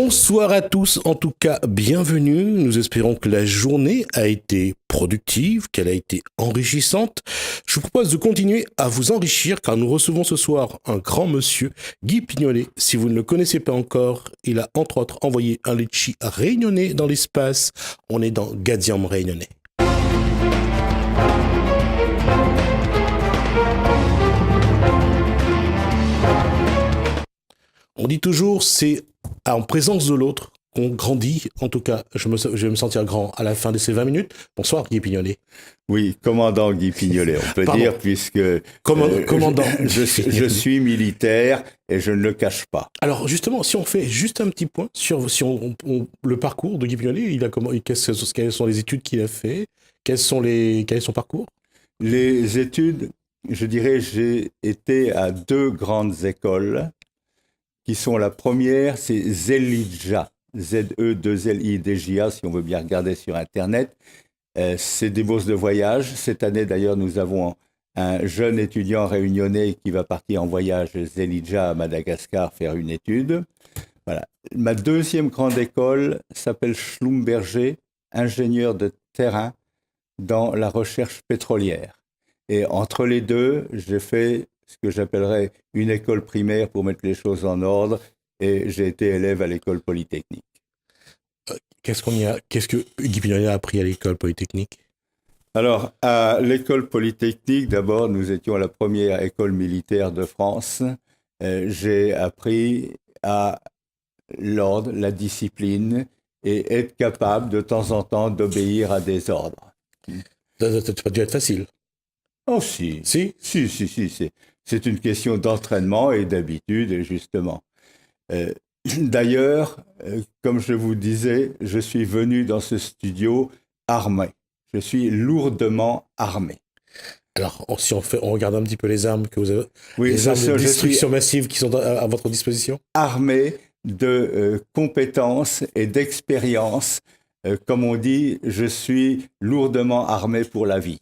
Bonsoir à tous, en tout cas bienvenue. Nous espérons que la journée a été productive, qu'elle a été enrichissante. Je vous propose de continuer à vous enrichir car nous recevons ce soir un grand monsieur, Guy Pignolet. Si vous ne le connaissez pas encore, il a entre autres envoyé un litchi réunionnais dans l'espace. On est dans Gadiam réunionnais. On dit toujours, c'est en présence de l'autre qu'on grandit. En tout cas, je vais me sentir grand à la fin de ces 20 minutes. Bonsoir, Guy Pignolet. Oui, commandant Guy Pignolet, on peut dire, puisque commandant. Je suis militaire et je ne le cache pas. Alors justement, si on fait juste un petit point sur le parcours de Guy Pignolet, quelles sont les études qu'il a fait, quel est son parcours? Les études, je dirais, j'ai été à deux grandes écoles, qui sont la première, c'est Zelidja, Z-E-2-L-I-D-J-A, si on veut bien regarder sur Internet. C'est des bourses de voyage. Cette année, d'ailleurs, nous avons un jeune étudiant réunionnais qui va partir en voyage Zelidja à Madagascar faire une étude. Voilà. Ma deuxième grande école s'appelle Schlumberger, ingénieur de terrain dans la recherche pétrolière. Et entre les deux, j'ai fait ce que j'appellerais une école primaire pour mettre les choses en ordre, et j'ai été élève à l'école polytechnique. Qu'est-ce que Guy Pignolet a appris à l'école polytechnique? Alors, à l'école polytechnique, d'abord, nous étions la première école militaire de France. J'ai appris à l'ordre, la discipline, et être capable de temps en temps d'obéir à des ordres. Ça n'a pas dû être facile. Oh si. Si. C'est une question d'entraînement et d'habitude, justement. D'ailleurs, comme je vous disais, je suis venu dans ce studio armé. Je suis lourdement armé. Alors, si on regarde un petit peu les armes que vous avez, oui, les armes de destruction massive qui sont à votre disposition. Armé de compétences et d'expérience. Comme on dit, je suis lourdement armé pour la vie.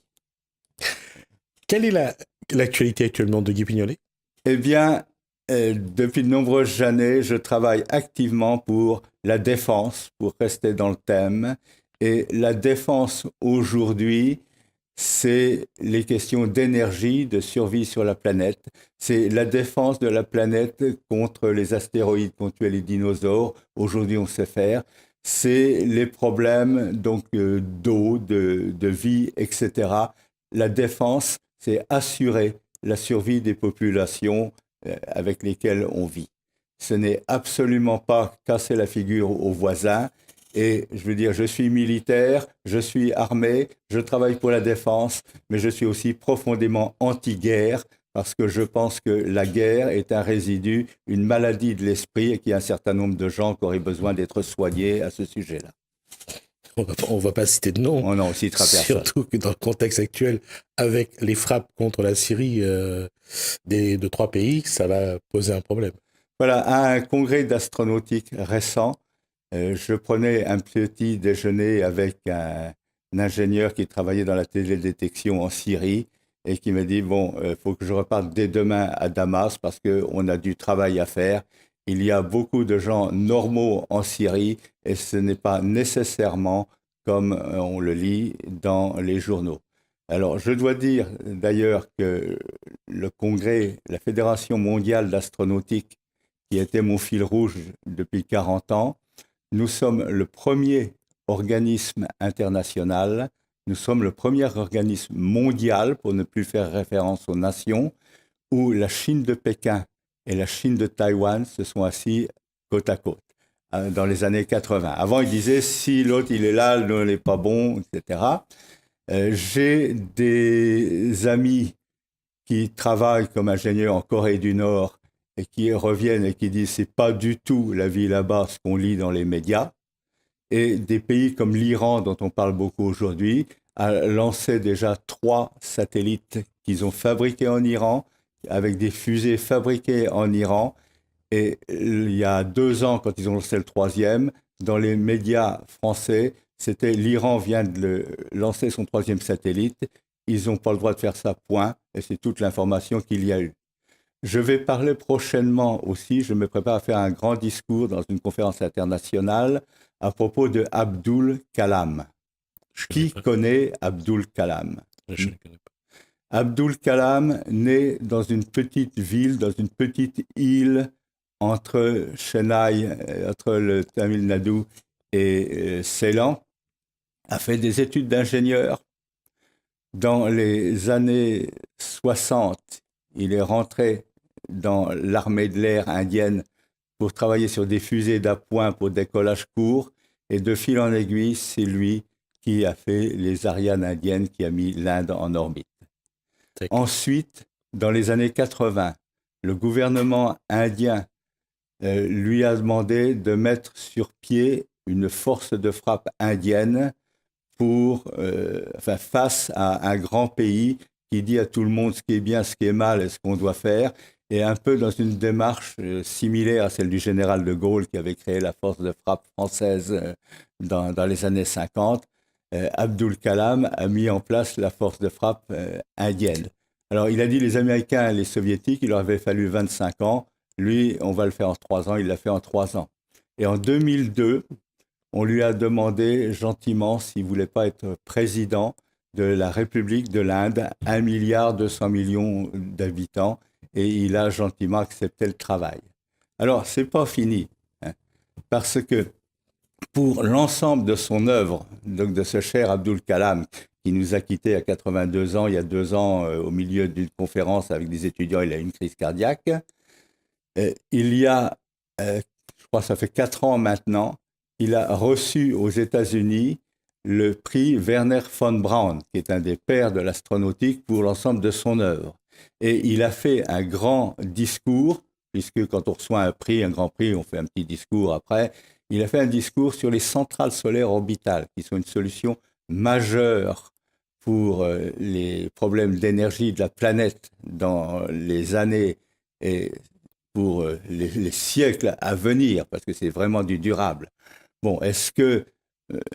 Quelle est l'actualité actuellement de Guy Pignolet? Eh bien, depuis de nombreuses années, je travaille activement pour la défense, pour rester dans le thème. Et la défense aujourd'hui, c'est les questions d'énergie, de survie sur la planète. C'est la défense de la planète contre les astéroïdes, contre les dinosaures. Aujourd'hui, on sait faire. C'est les problèmes donc d'eau, de vie, etc. La défense, c'est assurer la survie des populations avec lesquelles on vit. Ce n'est absolument pas casser la figure aux voisins. Et je veux dire, je suis militaire, je suis armé, je travaille pour la défense, mais je suis aussi profondément anti-guerre parce que je pense que la guerre est un résidu, une maladie de l'esprit et qu'il y a un certain nombre de gens qui auraient besoin d'être soignés à ce sujet-là. On va pas citer de nom. Oh non, on citera personne. Surtout que dans le contexte actuel, avec les frappes contre la Syrie de 3 pays, ça va poser un problème. Voilà, à un congrès d'astronautique récent, je prenais un petit déjeuner avec un ingénieur qui travaillait dans la télédétection en Syrie et qui m'a dit, bon, faut que je reparte dès demain à Damas parce qu'on a du travail à faire. Il y a beaucoup de gens normaux en Syrie et ce n'est pas nécessairement comme on le lit dans les journaux. Alors, je dois dire d'ailleurs que le congrès, la Fédération mondiale d'astronautique, qui était mon fil rouge depuis 40 ans, nous sommes le premier organisme international, nous sommes le premier organisme mondial, pour ne plus faire référence aux nations, où la Chine de Pékin et la Chine de Taïwan se sont assis côte à côte dans les années 80. Avant, ils disaient, si l'autre il est là, l'autre n'est pas bon, etc. J'ai des amis qui travaillent comme ingénieurs en Corée du Nord et qui reviennent et qui disent, c'est pas du tout la vie là-bas, ce qu'on lit dans les médias. Et des pays comme l'Iran, dont on parle beaucoup aujourd'hui, a lancé déjà 3 satellites qu'ils ont fabriqués en Iran, avec des fusées fabriquées en Iran. Et il y a 2 ans, quand ils ont lancé le 3e, dans les médias français, c'était l'Iran vient de lancer son 3e satellite. Ils n'ont pas le droit de faire ça, point. Et c'est toute l'information qu'il y a eu. Je vais parler prochainement aussi, je me prépare à faire un grand discours dans une conférence internationale à propos de Abdul Kalam. Qui connaît Abdul Kalam? Je ne connais pas. Abdul Kalam naît dans une petite ville, dans une petite île entre Chennai, entre le Tamil Nadu et Ceylan, a fait des études d'ingénieur. Dans les années 60, il est rentré dans l'armée de l'air indienne pour travailler sur des fusées d'appoint pour décollage court. Et de fil en aiguille, c'est lui qui a fait les Ariane indiennes, qui a mis l'Inde en orbite. D'accord. Ensuite, dans les années 80, le gouvernement indien lui a demandé de mettre sur pied une force de frappe indienne face à un grand pays qui dit à tout le monde ce qui est bien, ce qui est mal et ce qu'on doit faire, et un peu dans une démarche similaire à celle du général de Gaulle qui avait créé la force de frappe française dans les années 50, Abdul Kalam a mis en place la force de frappe indienne. Alors il a dit les Américains et les Soviétiques, il leur avait fallu 25 ans, lui on va le faire en 3 ans, il l'a fait en 3 ans. Et en 2002, on lui a demandé gentiment s'il ne voulait pas être président de la République de l'Inde, 1,2 milliard d'habitants, et il a gentiment accepté le travail. Alors, ce n'est pas fini, hein, parce que pour l'ensemble de son œuvre, donc de ce cher Abdul Kalam, qui nous a quittés à 82 ans, il y a 2 ans, au milieu d'une conférence avec des étudiants, il a eu une crise cardiaque. Il y a, je crois que ça fait 4 ans maintenant, il a reçu aux États-Unis le prix Werner von Braun, qui est un des pères de l'astronautique, pour l'ensemble de son œuvre. Et il a fait un grand discours, puisque quand on reçoit un grand prix, on fait un petit discours après. Il a fait un discours sur les centrales solaires orbitales, qui sont une solution majeure pour les problèmes d'énergie de la planète dans les années et pour les siècles à venir, parce que c'est vraiment du durable. Bon, est-ce que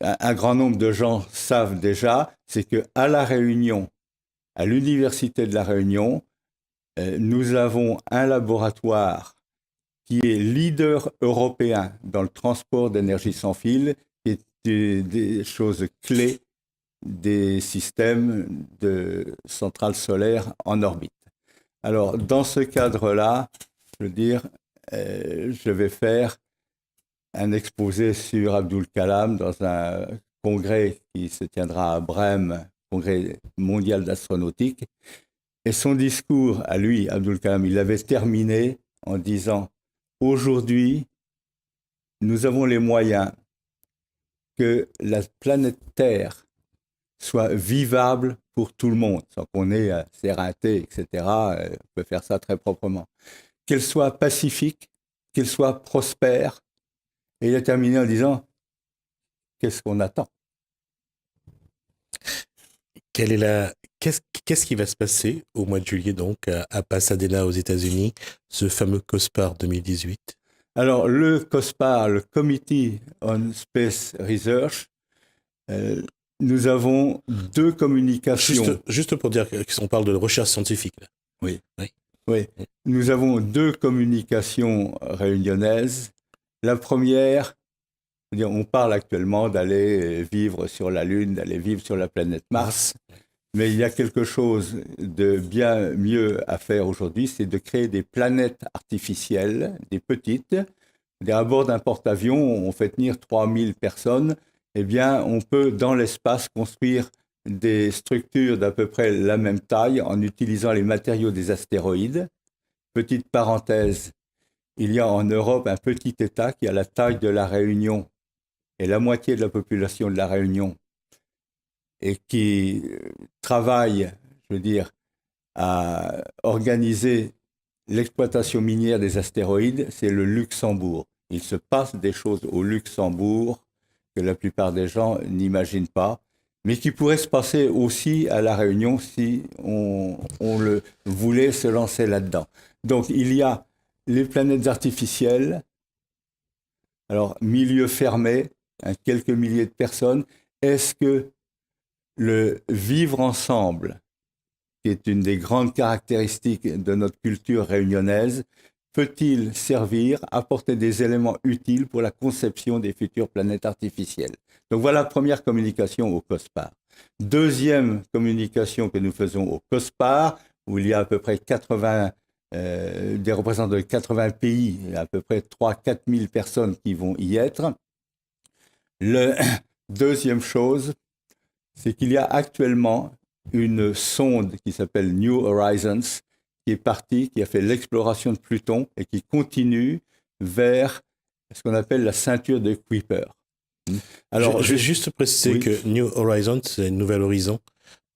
un grand nombre de gens savent déjà, c'est qu'à La Réunion, à l'Université de La Réunion, nous avons un laboratoire qui est leader européen dans le transport d'énergie sans fil, qui est des choses clés des systèmes de centrales solaires en orbite. Alors, dans ce cadre-là, je veux dire, je vais faire un exposé sur Abdul Kalam dans un congrès qui se tiendra à Brême, congrès mondial d'astronautique. Et son discours à lui, Abdul Kalam, il l'avait terminé en disant « Aujourd'hui, nous avons les moyens que la planète Terre soit vivable pour tout le monde, sans qu'on ait à s'éreinter, etc. On peut faire ça très proprement. Qu'elle soit pacifique, qu'elle soit prospère. » Et il a terminé en disant « Qu'est-ce qu'on attend ?» Qu'est-ce qui va se passer au mois de juillet, donc, à Pasadena, aux États-Unis, ce fameux COSPAR 2018? Alors, le COSPAR, le Committee on Space Research, nous avons 2 communications. Juste pour dire qu'on parle de recherche scientifique. Là. Oui. Nous avons 2 communications réunionnaises. La première, on parle actuellement d'aller vivre sur la Lune, d'aller vivre sur la planète Mars. Mais il y a quelque chose de bien mieux à faire aujourd'hui, c'est de créer des planètes artificielles, des petites. À bord d'un porte-avions, on fait tenir 3000 personnes. Eh bien, on peut, dans l'espace, construire des structures d'à peu près la même taille en utilisant les matériaux des astéroïdes. Petite parenthèse, il y a en Europe un petit État qui a la taille de la Réunion et la moitié de la population de la Réunion et qui travaille, je veux dire, à organiser l'exploitation minière des astéroïdes, c'est le Luxembourg. Il se passe des choses au Luxembourg que la plupart des gens n'imaginent pas, mais qui pourraient se passer aussi à La Réunion si on le voulait se lancer là-dedans. Donc il y a les planètes artificielles, alors milieu fermé, quelques milliers de personnes. Est-ce que le vivre ensemble qui est une des grandes caractéristiques de notre culture réunionnaise, peut-il servir, apporter des éléments utiles pour la conception des futures planètes artificielles? Donc voilà la première communication au COSPAR. Deuxième communication que nous faisons au COSPAR, où il y a à peu près 80, des représentants de 80 pays, à peu près 3-4 000 personnes qui vont y être. La deuxième chose, c'est qu'il y a actuellement une sonde qui s'appelle New Horizons, qui est partie, qui a fait l'exploration de Pluton et qui continue vers ce qu'on appelle la ceinture de Kuiper. Alors, je vais juste préciser oui. que New Horizons, c'est un nouvel horizon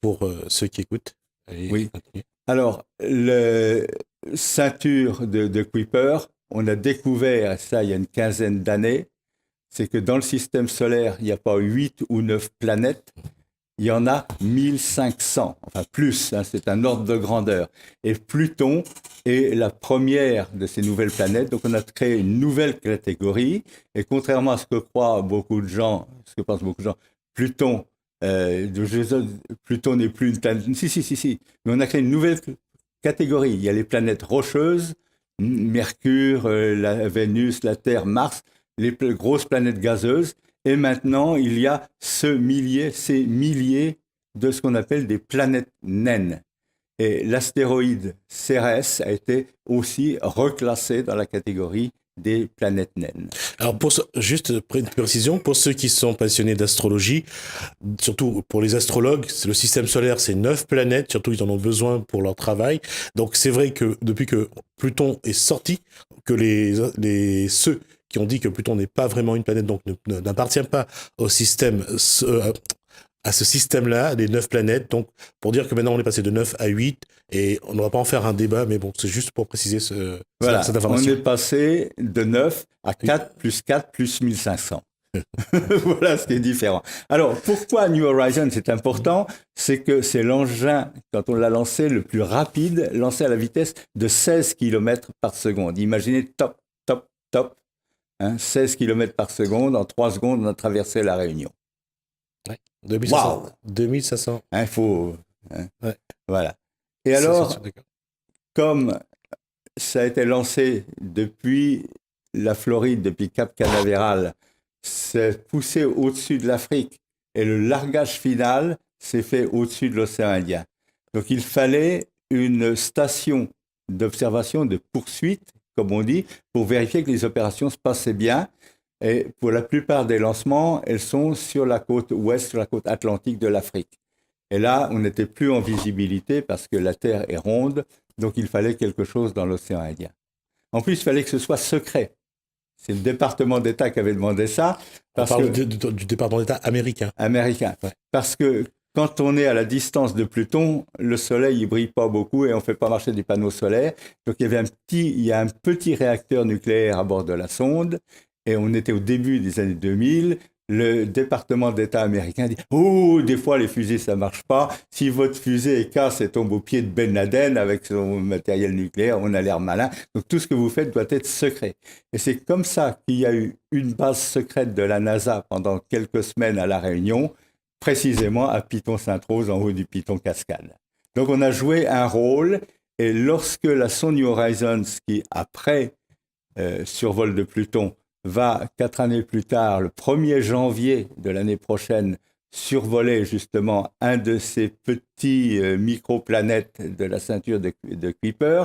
pour ceux qui écoutent. Allez, oui. Continue. Alors, la ceinture de Kuiper, on a découvert ça il y a une quinzaine d'années, c'est que dans le système solaire, il n'y a pas 8 ou 9 planètes, il y en a 1500, enfin plus, hein, c'est un ordre de grandeur. Et Pluton est la première de ces nouvelles planètes, donc on a créé une nouvelle catégorie, et contrairement à ce que croient beaucoup de gens, ce que pensent beaucoup de gens, Pluton n'est plus une planète, si, mais on a créé une nouvelle catégorie, il y a les planètes rocheuses, Mercure, la Vénus, la Terre, Mars, les grosses planètes gazeuses, et maintenant, il y a ces milliers de ce qu'on appelle des planètes naines. Et l'astéroïde Cérès a été aussi reclassé dans la catégorie des planètes naines. Alors, juste une précision, pour ceux qui sont passionnés d'astrologie, surtout pour les astrologues, le système solaire, c'est 9 planètes, surtout ils en ont besoin pour leur travail. Donc, c'est vrai que depuis que Pluton est sorti, que ceux qui ont dit que Pluton n'est pas vraiment une planète, donc n'appartient pas au système, à ce système-là, les 9 planètes. Donc, pour dire que maintenant, on est passé de 9 à 8, et on ne va pas en faire un débat, mais bon, c'est juste pour préciser cette information. On est passé de 9 à 4 plus 4 plus 1500. Voilà ce qui est différent. Alors, pourquoi New Horizons c'est important? C'est que c'est l'engin, quand on l'a lancé, le plus rapide, lancé à la vitesse de 16 km par seconde. Imaginez, top, 16 km par seconde, en 3 secondes, on a traversé la Réunion. Ouais. 2500. Wow. 2500. Faut... ouais. Voilà. Et alors, comme ça a été lancé depuis la Floride, depuis Cap Canaveral, c'est poussé au-dessus de l'Afrique, et le largage final s'est fait au-dessus de l'océan Indien. Donc, il fallait une station d'observation, de poursuite, comme on dit, pour vérifier que les opérations se passaient bien. Et pour la plupart des lancements, elles sont sur la côte ouest, sur la côte atlantique de l'Afrique. Et là, on n'était plus en visibilité parce que la Terre est ronde, donc il fallait quelque chose dans l'océan Indien. En plus, il fallait que ce soit secret. C'est le département d'État qui avait demandé ça. On parle du département d'État américain. Américain. Ouais. Parce que quand on est à la distance de Pluton, le soleil ne brille pas beaucoup et on ne fait pas marcher des panneaux solaires. Donc il y a un petit réacteur nucléaire à bord de la sonde. Et on était au début des années 2000. Le département d'État américain dit « Oh, des fois les fusées, ça ne marche pas. Si votre fusée est casse et tombe au pied de Ben Laden avec son matériel nucléaire, on a l'air malin. Donc tout ce que vous faites doit être secret. » Et c'est comme ça qu'il y a eu une base secrète de la NASA pendant quelques semaines à La Réunion, précisément à Piton-Sainte-Rose, en haut du Piton-Cascade. Donc on a joué un rôle, et lorsque la sonde New Horizons, qui après survol de Pluton, va 4 années plus tard, le 1er janvier de l'année prochaine, survoler justement un de ces petits microplanètes de la ceinture de Kuiper,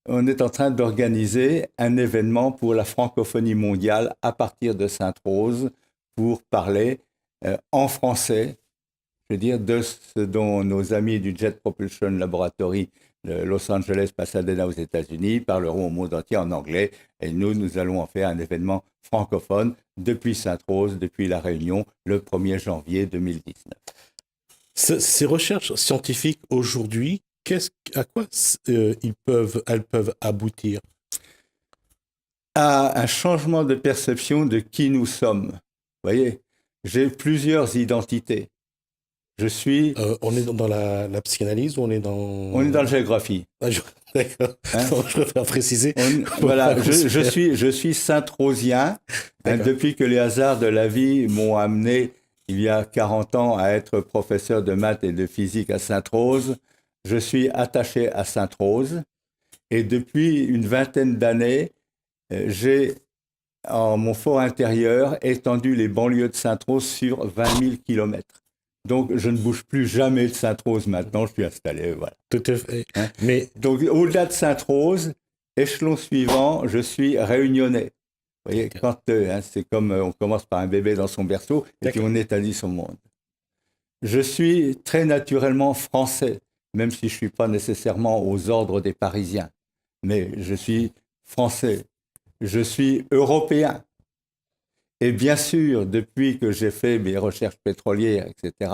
on est en train d'organiser un événement pour la francophonie mondiale à partir de Sainte-Rose pour parler en français, je veux dire, de ce dont nos amis du Jet Propulsion Laboratory de Los Angeles, Pasadena aux États-Unis parleront au monde entier en anglais, et nous allons en faire un événement francophone depuis Sainte-Rose, depuis La Réunion, le 1er janvier 2019. Ces recherches scientifiques aujourd'hui, à quoi elles peuvent aboutir? À un changement de perception de qui nous sommes. Vous voyez, j'ai plusieurs identités. On est dans la psychanalyse ou on est dans... On est dans la géographie. D'accord. Hein? Je préfère préciser. Voilà, je suis Sainte-Rosien. Depuis que les hasards de la vie m'ont amené, il y a 40 ans à être professeur de maths et de physique à Sainte-Rose. Je suis attaché à Sainte-Rose et depuis une vingtaine d'années, j'ai en mon fort intérieur étendu les banlieues de Sainte-Rose sur 20 000 kilomètres. Donc, je ne bouge plus jamais de Sainte-Rose maintenant, je suis installé, voilà. Tout à fait. Hein? Mais Donc, au-delà de Sainte-Rose, échelon suivant, je suis réunionnais. Vous voyez, quand c'est comme on commence par un bébé dans son berceau et puis on établit son monde. Je suis très naturellement français, même si je ne suis pas nécessairement aux ordres des Parisiens. Mais je suis français. Je suis européen. Et bien sûr, depuis que j'ai fait mes recherches pétrolières, etc.,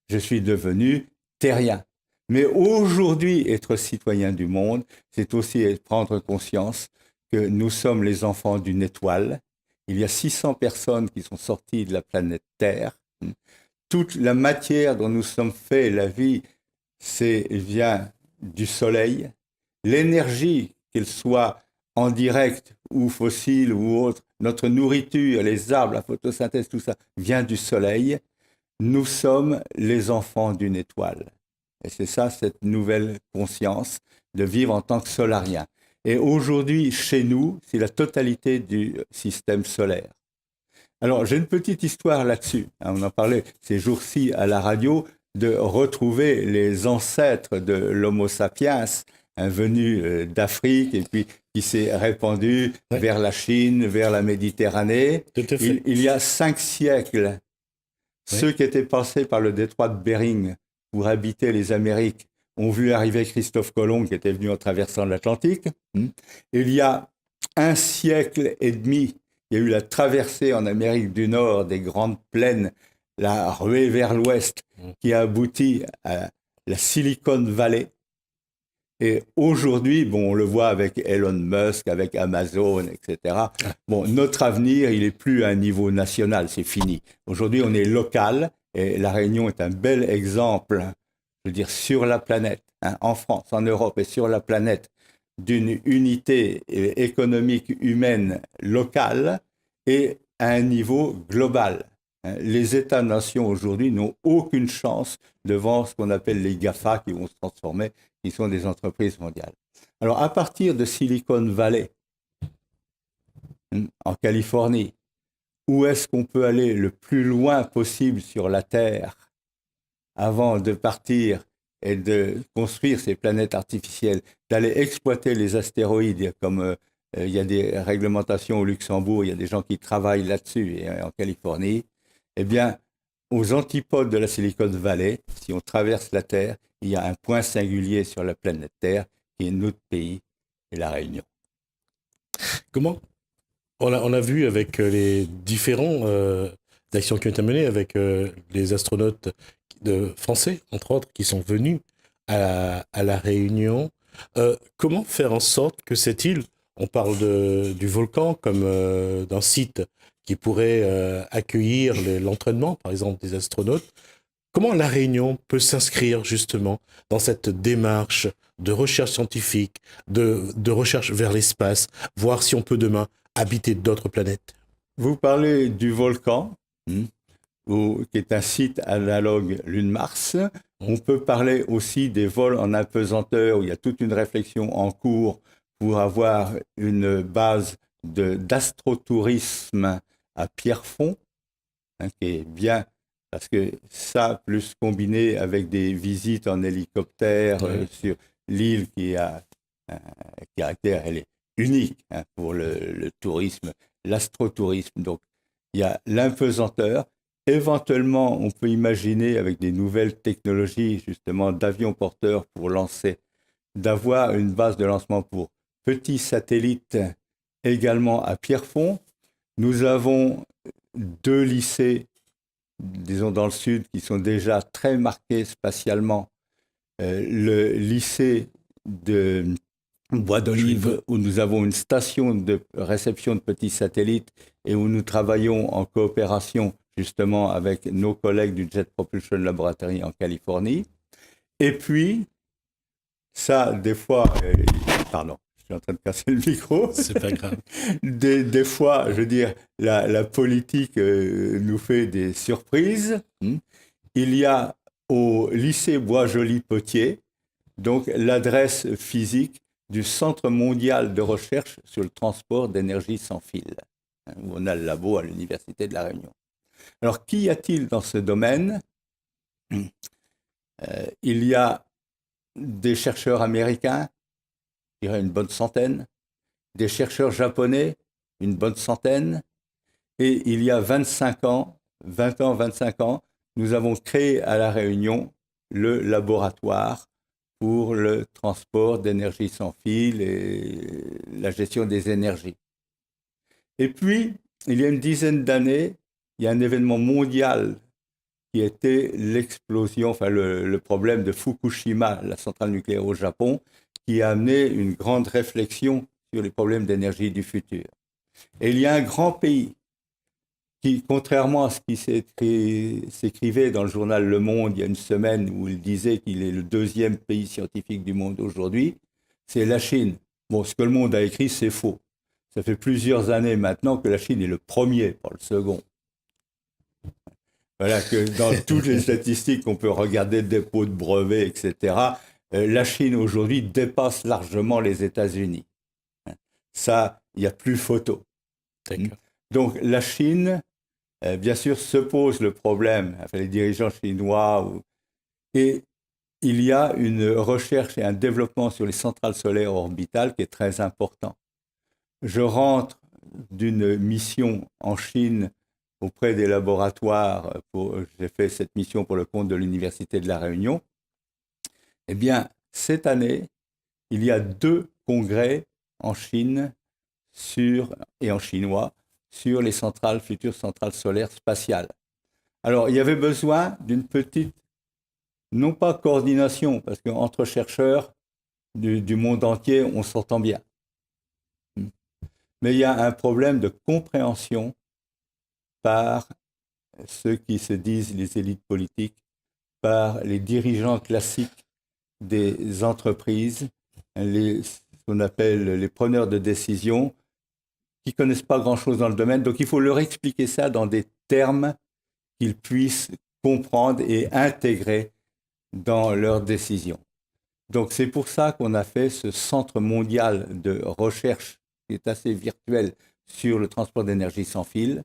je suis devenu terrien. Mais aujourd'hui, être citoyen du monde, c'est aussi prendre conscience que nous sommes les enfants d'une étoile. Il y a 600 personnes qui sont sorties de la planète Terre. Toute la matière dont nous sommes faits, la vie, vient du soleil. L'énergie, qu'elle soit en direct ou fossile ou autre, notre nourriture, les arbres, la photosynthèse, tout ça, vient du soleil. Nous sommes les enfants d'une étoile. Et c'est ça, cette nouvelle conscience de vivre en tant que solarien. Et aujourd'hui, chez nous, c'est la totalité du système solaire. Alors, j'ai une petite histoire là-dessus. On en parlait ces jours-ci à la radio, de retrouver les ancêtres de l'Homo sapiens, venu d'Afrique et puis qui s'est répandu vers la Chine, vers la Méditerranée. Il y a 5 siècles, ceux qui étaient passés par le détroit de Bering pour habiter les Amériques ont vu arriver Christophe Colomb qui était venu en traversant l'Atlantique. Il y a 1 siècle et demi, il y a eu la traversée en Amérique du Nord des grandes plaines, la ruée vers l'ouest qui a abouti à la Silicon Valley. Et aujourd'hui, bon, on le voit avec Elon Musk, avec Amazon, etc. Bon, notre avenir, il n'est plus à un niveau national, c'est fini. Aujourd'hui, on est local et La Réunion est un bel exemple, je veux dire, sur la planète, en France, en Europe et sur la planète, d'une unité économique humaine locale et à un niveau global. Les États-nations aujourd'hui n'ont aucune chance devant ce qu'on appelle les GAFA qui vont se transformer, qui sont des entreprises mondiales. Alors, à partir de Silicon Valley, en Californie, où est-ce qu'on peut aller le plus loin possible sur la Terre avant de partir et de construire ces planètes artificielles, d'aller exploiter les astéroïdes, comme il y a des réglementations au Luxembourg, il y a des gens qui travaillent là-dessus, et en Californie, eh bien, aux antipodes de la Silicon Valley, si on traverse la Terre, il y a un point singulier sur la planète Terre, qui est notre pays, et La Réunion. Comment on a vu avec les différents actions qui ont été menées, avec les astronautes français, entre autres, qui sont venus à la Réunion. Comment faire en sorte que cette île, on parle du volcan comme d'un site qui pourrait accueillir l'entraînement, par exemple, des astronautes. Comment la Réunion peut s'inscrire justement dans cette démarche de recherche scientifique, de recherche vers l'espace, voir si on peut demain habiter d'autres planètes? Vous parlez du volcan, qui est un site analogue Lune-Mars. On peut parler aussi des vols en apesanteur, où il y a toute une réflexion en cours pour avoir une base d'astrotourisme à Pierrefonds, qui est bien, parce que ça, plus combiné avec des visites en hélicoptère sur l'île qui a un caractère, elle est unique pour le tourisme, l'astrotourisme. Donc, il y a l'impesanteur. Éventuellement, on peut imaginer, avec des nouvelles technologies, justement, d'avions porteurs pour lancer, d'avoir une base de lancement pour petits satellites également à Pierrefonds. Nous avons 2 lycées, disons dans le sud, qui sont déjà très marqués spatialement. Le lycée de Bois d'Olive, où nous avons une station de réception de petits satellites et où nous travaillons en coopération justement avec nos collègues du Jet Propulsion Laboratory en Californie. Et puis, ça, des fois, pardon, suis en train de casser le micro. C'est pas grave. Des fois, je veux dire, la politique nous fait des surprises. Il y a au lycée Bois-Joli-Potier, donc l'adresse physique du Centre mondial de recherche sur le transport d'énergie sans fil, où on a le labo à l'Université de La Réunion. Alors, qu'y a-t-il dans ce domaine? Il y a des chercheurs américains, je dirais une bonne centaine, des chercheurs japonais, une bonne centaine, et il y a 25 ans, nous avons créé à La Réunion le laboratoire pour le transport d'énergie sans fil et la gestion des énergies. Et puis, il y a une dizaine d'années, il y a un événement mondial qui était l'explosion, enfin le problème de Fukushima, la centrale nucléaire au Japon, qui a amené une grande réflexion sur les problèmes d'énergie du futur. Et il y a un grand pays qui, contrairement à ce qui s'écrivait dans le journal Le Monde il y a une semaine, où il disait qu'il est le deuxième pays scientifique du monde aujourd'hui, c'est la Chine. Bon, ce que Le Monde a écrit, c'est faux. Ça fait plusieurs années maintenant que la Chine est le premier, pas le second. Voilà, que dans toutes les statistiques qu'on peut regarder, dépôts de brevets, etc., la Chine aujourd'hui dépasse largement les États-Unis. Ça, il n'y a plus photo. Donc la Chine, bien sûr, se pose le problème, enfin, les dirigeants chinois, et il y a une recherche et un développement sur les centrales solaires orbitales qui est très important. Je rentre d'une mission en Chine auprès des laboratoires, j'ai fait cette mission pour le compte de l'Université de La Réunion. Eh bien, cette année, il y a 2 congrès en Chine et en chinois sur les futures centrales solaires spatiales. Alors, il y avait besoin d'une petite, non pas coordination, parce qu'entre chercheurs du monde entier, on s'entend bien. Mais il y a un problème de compréhension par ceux qui se disent les élites politiques, par les dirigeants classiques des entreprises, ce qu'on appelle les preneurs de décision, qui ne connaissent pas grand-chose dans le domaine. Donc il faut leur expliquer ça dans des termes qu'ils puissent comprendre et intégrer dans leurs décisions. Donc c'est pour ça qu'on a fait ce centre mondial de recherche qui est assez virtuel sur le transport d'énergie sans fil.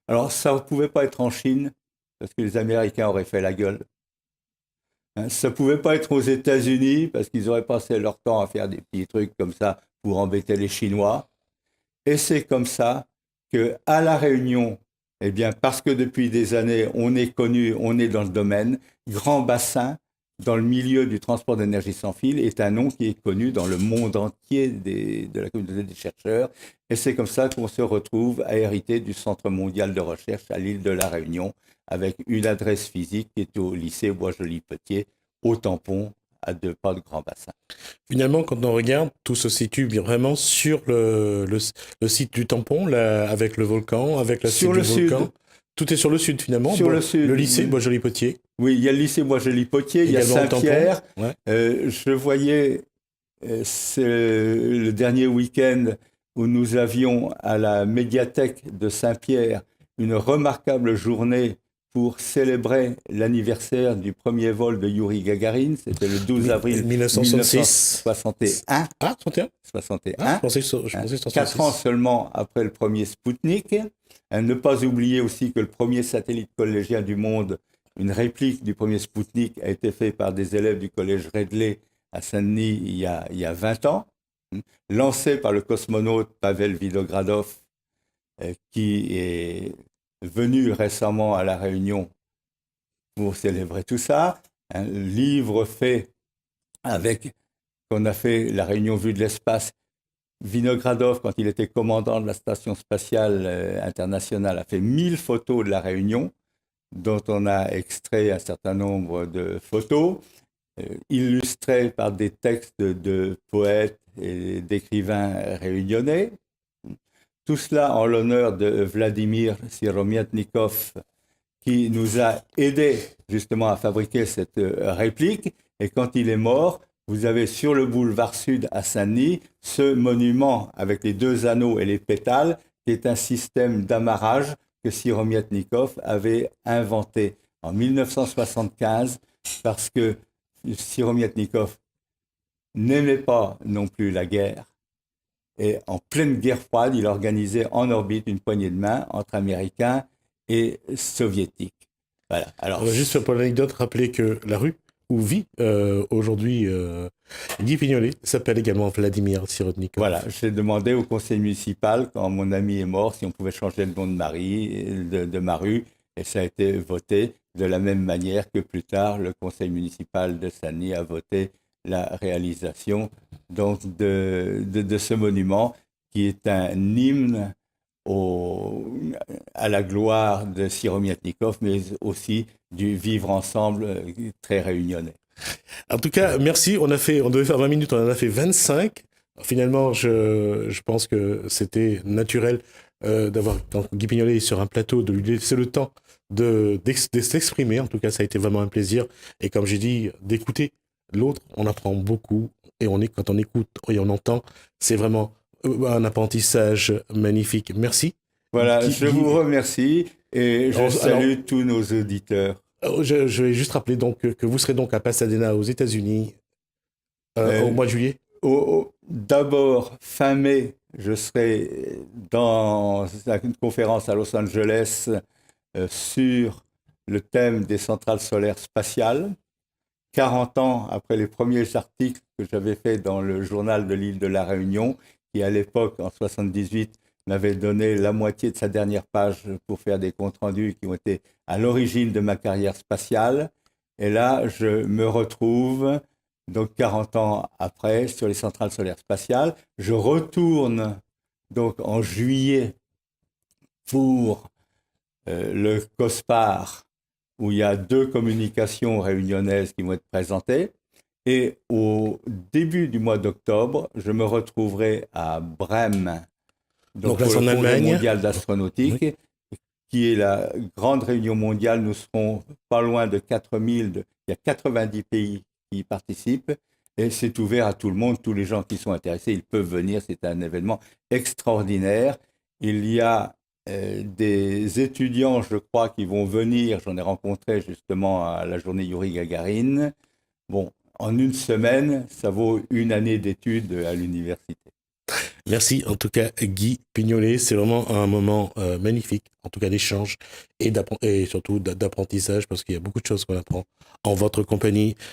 Alors, ça ne pouvait pas être en Chine, parce que les Américains auraient fait la gueule. Ça ne pouvait pas être aux États-Unis, parce qu'ils auraient passé leur temps à faire des petits trucs comme ça pour embêter les Chinois. Et c'est comme ça qu'à La Réunion, eh bien, parce que depuis des années, on est connu, on est dans le domaine, Grand Bassin, dans le milieu du transport d'énergie sans fil, est un nom qui est connu dans le monde entier de la communauté des chercheurs. Et c'est comme ça qu'on se retrouve à hériter du Centre mondial de recherche à l'île de La Réunion, avec une adresse physique qui est au lycée Bois-Joli-Potier, au Tampon, à 2 pas de Grand Bassin. Finalement, quand on regarde, tout se situe vraiment sur le site du Tampon, là, avec le volcan, avec la sur suite le du volcan. sud. Tout est sur le sud, finalement. Sur le sud. Le lycée Bois-Joli-Potier. Oui, il y a le lycée Bois-Joli-Potier, il y a Saint-Pierre. Ouais. Je voyais, c'est le dernier week-end où nous avions à la médiathèque de Saint-Pierre une remarquable journée pour célébrer l'anniversaire du premier vol de Yuri Gagarin. C'était le 12 avril 1961. Ah, 61 61. Ah, je pensais 66. 4 ans seulement après le premier Spoutnik. Ne pas oublier aussi que le premier satellite collégien du monde, une réplique du premier Spoutnik, a été fait par des élèves du collège Redley à Saint-Denis il y a 20 ans, lancé par le cosmonaute Pavel Vinogradov, qui est venu récemment à La Réunion pour célébrer tout ça. Un livre fait avec, qu'on a fait La Réunion vue de l'espace. Vinogradov, quand il était commandant de la Station spatiale internationale, a fait 1000 photos de La Réunion, dont on a extrait un certain nombre de photos, illustrées par des textes de poètes et d'écrivains réunionnais. Tout cela en l'honneur de Vladimir Siromiatnikov, qui nous a aidés justement à fabriquer cette réplique. Et quand il est mort, vous avez sur le boulevard Sud à Saint-Denis ce monument avec les 2 anneaux et les pétales, qui est un système d'amarrage que Siromietnikov avait inventé en 1975 parce que Siromietnikov n'aimait pas non plus la guerre. Et en pleine guerre froide, il organisait en orbite une poignée de main entre Américains et Soviétiques. Voilà. Alors, juste pour l'anecdote, rappeler que la rue où vit aujourd'hui Guy Pignolet s'appelle également Vladimir Sirotnikov. Voilà, j'ai demandé au conseil municipal, quand mon ami est mort, si on pouvait changer le nom de ma rue, et ça a été voté de la même manière que plus tard, le conseil municipal de Saint-Denis a voté la réalisation donc de ce monument qui est un hymne à la gloire de Siromietnikov, mais aussi du vivre ensemble très réunionnais. En tout cas, merci. On devait faire 20 minutes, on en a fait 25. Finalement, je pense que c'était naturel d'avoir, quand Guy Pignolet est sur un plateau, de lui laisser le temps de s'exprimer. En tout cas, ça a été vraiment un plaisir. Et comme j'ai dit, d'écouter l'autre, on apprend beaucoup. Et quand on écoute et on entend, c'est vraiment un apprentissage magnifique. Merci. Voilà, je vous remercie et je salue tous nos auditeurs. Je vais juste rappeler donc que vous serez donc à Pasadena aux États-Unis au mois de juillet. D'abord, fin mai, je serai dans une conférence à Los Angeles sur le thème des centrales solaires spatiales. 40 ans après les premiers articles que j'avais faits dans le journal de l'île de la Réunion, qui à l'époque, en 78, m'avait donné la moitié de sa dernière page pour faire des comptes rendus qui ont été à l'origine de ma carrière spatiale. Et là, je me retrouve, donc 40 ans après, sur les centrales solaires spatiales. Je retourne donc en juillet pour le COSPAR, où il y a 2 communications réunionnaises qui vont être présentées. Et au début du mois d'octobre, je me retrouverai à Brême, donc là, pour le Congrès Allemagne mondial d'astronautique, oui, qui est la grande réunion mondiale. Nous serons pas loin de 4000, il y a 90 pays qui y participent, et c'est ouvert à tout le monde, tous les gens qui sont intéressés, ils peuvent venir, c'est un événement extraordinaire. Il y a des étudiants, je crois, qui vont venir, j'en ai rencontré justement à la journée Yuri Gagarin. Bon, en une semaine, ça vaut une année d'études à l'université. Merci en tout cas Guy Pignolet, c'est vraiment un moment magnifique, en tout cas d'échange et surtout d'apprentissage, parce qu'il y a beaucoup de choses qu'on apprend en votre compagnie.